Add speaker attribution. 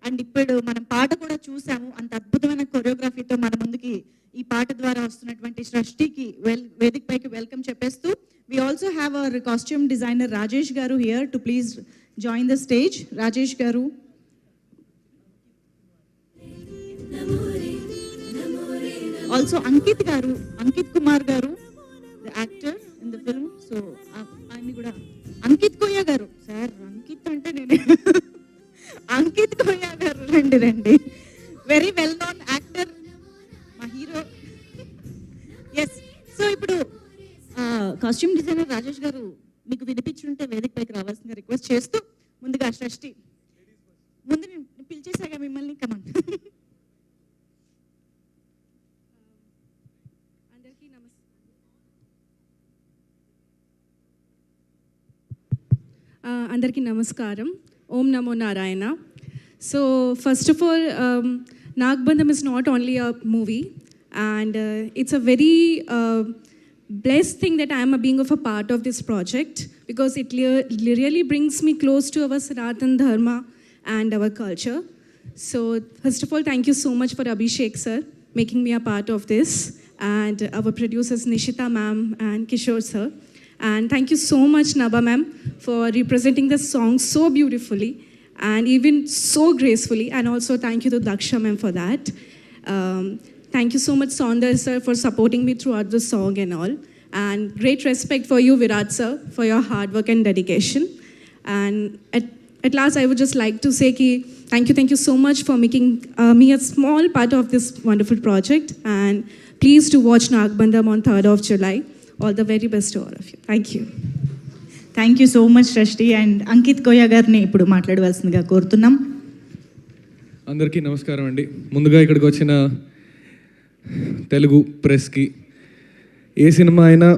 Speaker 1: And ఇప్పుడు మనం పాట కూడా చూసాము. అంత అద్భుతమైన కొరియోగ్రఫీతో మన ముందుకి ఈ పాట ద్వారా వస్తున్నటువంటి సృష్టికి వేదిక పైకి వెల్కమ్ చెప్పేస్తూ we also have our costume designer Rajesh garu here to please join the stage. Rajesh garu. Also Ankit garu, Ankit Kumar garu, the actor in the film. So ayani kuda Ankit Koya garu. Sir, Ankit ante nene Ankit Koya garu rendi very well known actor, ma hero. Yes, so ఇప్పుడు costume designer Rajesh గారు మీకు వినిపించుంటే వేదిక పైకి రావాల్సిందిగా request చేస్తూ ముందుగా సృష్టి ముందు నేను పిలిచేసాగా మిమ్మల్ని కమాన్.
Speaker 2: అందరికీ నమస్కారం. ఓం నమో Narayana. So first of all, నాగబంధం is not only a movie, and it's a very blessed thing that I am being of a part of this project, because it really brings me close to our Sanatan Dharma and our culture. So first of all, thank you so much for Abhishek sir making me a part of this, and our producers Nishita ma'am and Kishore sir. And thank you so much Naba ma'am for representing the song so beautifully and even so gracefully, and also thank you to Daksha ma'am for that. Thank you so much Saundar sir for supporting me throughout the song and all, and great respect for you Virat sir for your hard work and dedication. And at last I would just like to say ki thank you so much for making me a small part of this wonderful project, and please do watch Nagbandham on 3rd of July. All the very best to all of you. Thank you.
Speaker 1: Thank you so much సృష్టి. And Ankit కోయ గారిని ఇప్పుడు మాట్లాడవలసిందిగా కోరుతున్నాం.
Speaker 3: అందరికీ నమస్కారం అండి. ముందుగా ఇక్కడికి వచ్చిన తెలుగు ప్రెస్కి, ఏ సినిమా అయినా